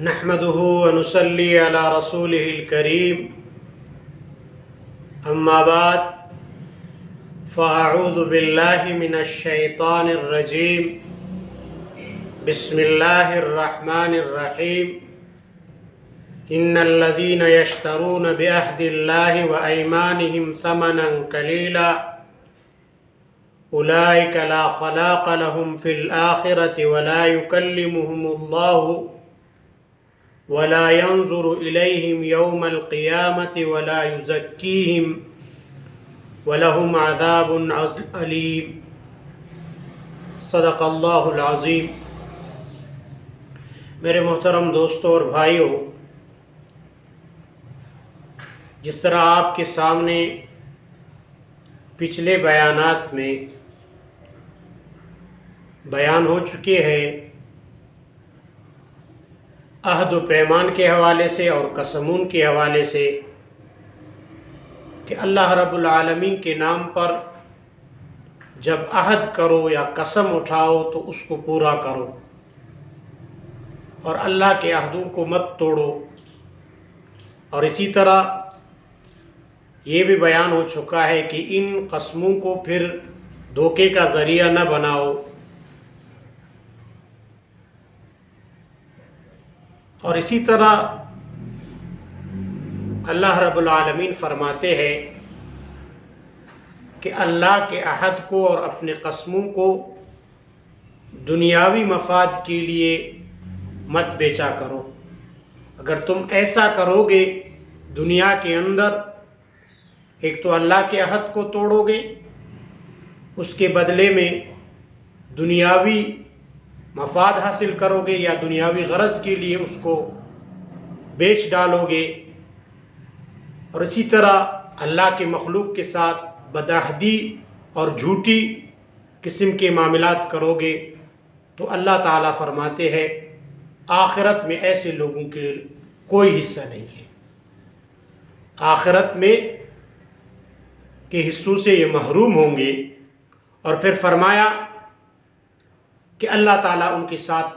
نحمده ونصلي على رسوله الكريم أما بعد فأعوذ بالله من الشيطان الرجيم بسم الله الرحمن الرحيم إن الذين يشترون بعهد الله وأيمانهم ثمنا قليلا أولئك لا خلاق لهم في الآخرة ولا يكلمهم الله ولا ينظر إليهم يوم القيامة ولا يزكيهم ولهم عذاب أليم صدق اللہ العظیم۔ میرے محترم دوستوں اور بھائیوں، جس طرح آپ کے سامنے پچھلے بیانات میں بیان ہو چکے ہیں، عہد و پیمان کے حوالے سے اور قسمون کے حوالے سے، کہ اللہ رب العالمین کے نام پر جب عہد کرو یا قسم اٹھاؤ تو اس کو پورا کرو، اور اللہ کے عہدوں کو مت توڑو۔ اور اسی طرح یہ بھی بیان ہو چکا ہے کہ ان قسموں کو پھر دھوکے کا ذریعہ نہ بناؤ۔ اور اسی طرح اللہ رب العالمین فرماتے ہیں کہ اللہ کے عہد کو اور اپنے قسموں کو دنیاوی مفاد کے لیے مت بیچا کرو۔ اگر تم ایسا کرو گے دنیا کے اندر، ایک تو اللہ کے عہد کو توڑو گے، اس کے بدلے میں دنیاوی مفاد حاصل کرو گے یا دنیاوی غرض کے لیے اس کو بیچ ڈالو گے، اور اسی طرح اللہ کے مخلوق کے ساتھ بدعہدی اور جھوٹی قسم کے معاملات کرو گے، تو اللہ تعالیٰ فرماتے ہیں آخرت میں ایسے لوگوں کے کوئی حصہ نہیں ہے۔ آخرت میں کے حصوں سے یہ محروم ہوں گے۔ اور پھر فرمایا کہ اللہ تعالیٰ ان کے ساتھ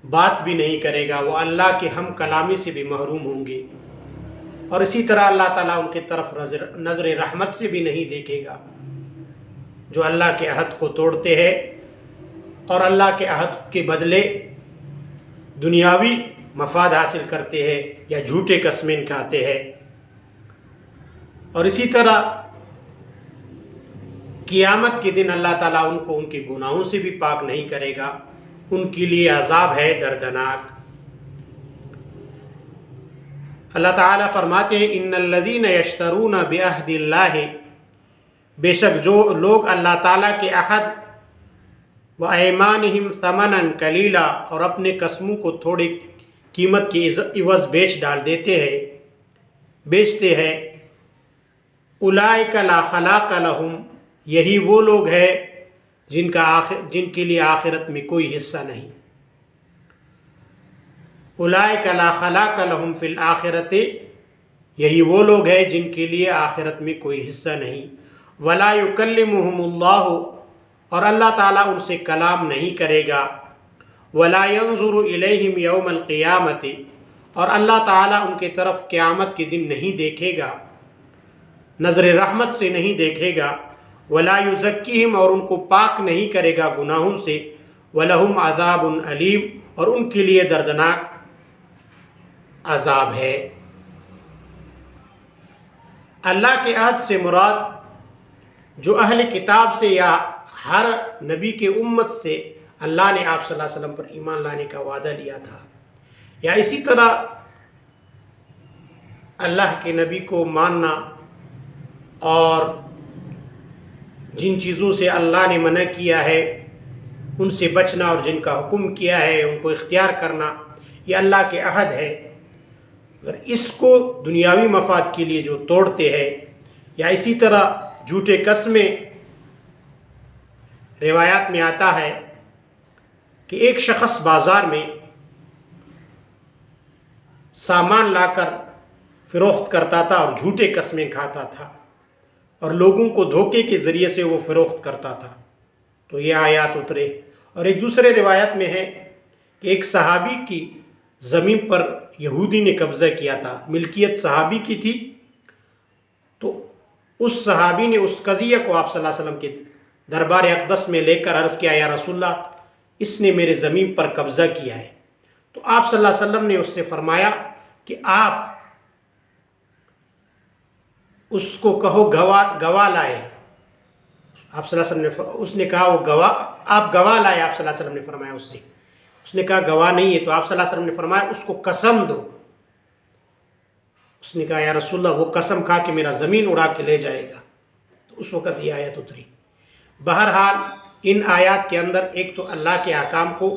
بات بھی نہیں کرے گا، وہ اللہ کے ہم کلامی سے بھی محروم ہوں گے، اور اسی طرح اللہ تعالیٰ ان کی طرف نظر رحمت سے بھی نہیں دیکھے گا۔ جو اللہ کے عہد کو توڑتے ہیں اور اللہ کے عہد کے بدلے دنیاوی مفاد حاصل کرتے ہیں یا جھوٹے قسمیں کھاتے ہیں۔ اور اسی طرح قیامت کے دن اللہ تعالیٰ ان کو ان کے گناہوں سے بھی پاک نہیں کرے گا، ان کے لیے عذاب ہے دردناک۔ اللہ تعالیٰ فرماتے ہیں ان الذین یشترون بعہد اللہ، بے شک جو لوگ اللہ تعالیٰ کے عہد و ایمانہم ثمنا قلیلا اور اپنے قسموں کو تھوڑی قیمت کے عوض بیچ بیچتے ہیں، اولئک لا خلاق لہم، یہی وہ لوگ ہیں جن کے لیے آخرت میں کوئی حصہ نہیں۔ اولئک لا خلاق لہم فی الآخرۃ، یہی وہ لوگ ہیں جن کے لیے آخرت میں کوئی حصہ نہیں۔ ولا یکلمہم اللہ، اور اللہ تعالیٰ ان سے کلام نہیں کرے گا۔ ولا ینظر الیہم یوم القیامۃ، اور اللہ تعالیٰ ان کے طرف قیامت کے دن نہیں دیکھے گا، نظر رحمت سے نہیں دیکھے گا۔ ولا یزکیہم، اور ان کو پاک نہیں کرے گا گناہوں سے۔ ولہم عذاب علیم، اور ان کے لیے دردناک عذاب ہے۔ اللہ کے عہد سے مراد جو اہل کتاب سے یا ہر نبی کے امت سے اللہ نے آپ صلی اللہ علیہ وسلم پر ایمان لانے کا وعدہ لیا تھا، یا اسی طرح اللہ کے نبی کو ماننا اور جن چیزوں سے اللہ نے منع کیا ہے ان سے بچنا، اور جن کا حکم کیا ہے ان کو اختیار کرنا، یہ اللہ کے عہد ہے۔ اگر اس کو دنیاوی مفاد کے لیے جو توڑتے ہیں، یا اسی طرح جھوٹے قسمیں، روایات میں آتا ہے کہ ایک شخص بازار میں سامان لا کر فروخت کرتا تھا اور جھوٹے قسمیں کھاتا تھا، اور لوگوں کو دھوکے کے ذریعے سے وہ فروخت کرتا تھا، تو یہ آیات اترے۔ اور ایک دوسرے روایت میں ہے کہ ایک صحابی کی زمین پر یہودی نے قبضہ کیا تھا، ملکیت صحابی کی تھی، تو اس صحابی نے اس قضیہ کو آپ صلی اللہ علیہ وسلم کے دربار اقدس میں لے کر عرض کیا، یا رسول اللہ اس نے میرے زمین پر قبضہ کیا ہے۔ تو آپ صلی اللہ علیہ وسلم نے اس سے فرمایا کہ آپ اس کو کہو گواہ لائے۔ آپ صلی اللہ علیہ وسلم نے اس نے کہا وہ آپ گواہ لائے۔ آپ صلی اللہ علیہ وسلم نے فرمایا اس نے کہا گواہ نہیں ہے، تو آپ صلی اللہ علیہ وسلم نے فرمایا اس کو قسم دو۔ اس نے کہا یا رسول اللہ وہ قسم کھا کہ میرا زمین اڑا کے لے جائے گا، تو اس وقت یہ آیت اتری۔ بہرحال ان آیات کے اندر ایک تو اللہ کے احکام کو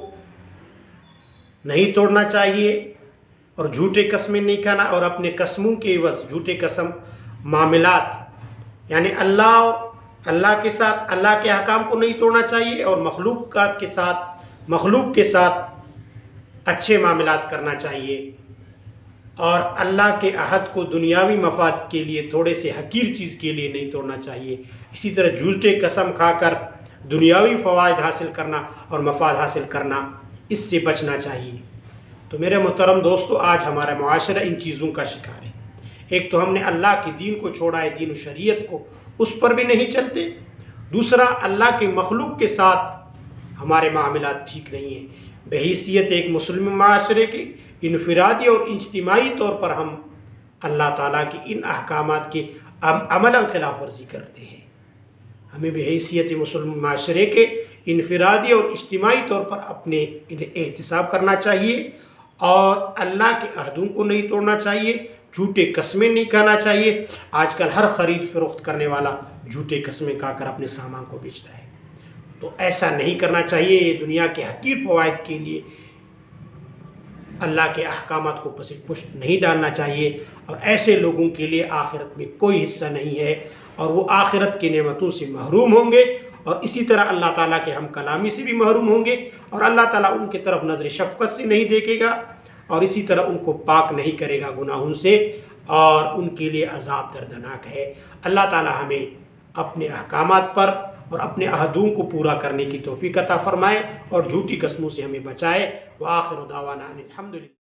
نہیں توڑنا چاہیے اور جھوٹے قسمیں نہیں کھانا، اور اپنے قسموں کے عوض جھوٹے قسم معاملات، یعنی اللہ کے ساتھ اللہ کے احکام کو نہیں توڑنا چاہیے، اور مخلوق کے ساتھ اچھے معاملات کرنا چاہیے، اور اللہ کے عہد کو دنیاوی مفاد کے لیے تھوڑے سے حقیر چیز کے لیے نہیں توڑنا چاہیے۔ اسی طرح جھوٹے قسم کھا کر دنیاوی فوائد حاصل کرنا اور مفاد حاصل کرنا، اس سے بچنا چاہیے۔ تو میرے محترم دوستو، آج ہمارا معاشرہ ان چیزوں کا شکار ہے۔ ایک تو ہم نے اللہ کے دین کو چھوڑا ہے، دین و شریعت کو، اس پر بھی نہیں چلتے۔ دوسرا، اللہ کے مخلوق کے ساتھ ہمارے معاملات ٹھیک نہیں ہیں۔ بحیثیت ایک مسلم معاشرے کے انفرادی اور اجتماعی طور پر ہم اللہ تعالیٰ کی ان احکامات کی عملاً خلاف ورزی کرتے ہیں۔ ہمیں بحیثیت مسلم معاشرے کے انفرادی اور اجتماعی طور پر اپنے احتساب کرنا چاہیے، اور اللہ کے عہدوں کو نہیں توڑنا چاہیے، جھوٹے قسمیں نہیں کھانا چاہیے۔ آج کل ہر خرید فروخت کرنے والا جھوٹے قسمیں کھا کر اپنے سامان کو بیچتا ہے، تو ایسا نہیں کرنا چاہیے۔ یہ دنیا کے حقیر فوائد کے لیے اللہ کے احکامات کو پشت نہیں ڈالنا چاہیے، اور ایسے لوگوں کے لیے آخرت میں کوئی حصہ نہیں ہے، اور وہ آخرت کی نعمتوں سے محروم ہوں گے، اور اسی طرح اللہ تعالیٰ کے ہم کلامی سے بھی محروم ہوں گے، اور اللہ تعالیٰ ان کی طرف نظر شفقت سے نہیں دیکھے گا، اور اسی طرح ان کو پاک نہیں کرے گا گناہوں سے، اور ان کے لیے عذاب دردناک ہے۔ اللہ تعالیٰ ہمیں اپنے احکامات پر اور اپنے عہدوں کو پورا کرنے کی توفیق عطا فرمائے، اور جھوٹی قسموں سے ہمیں بچائے۔ وآخر دعوانا ان الحمدللہ۔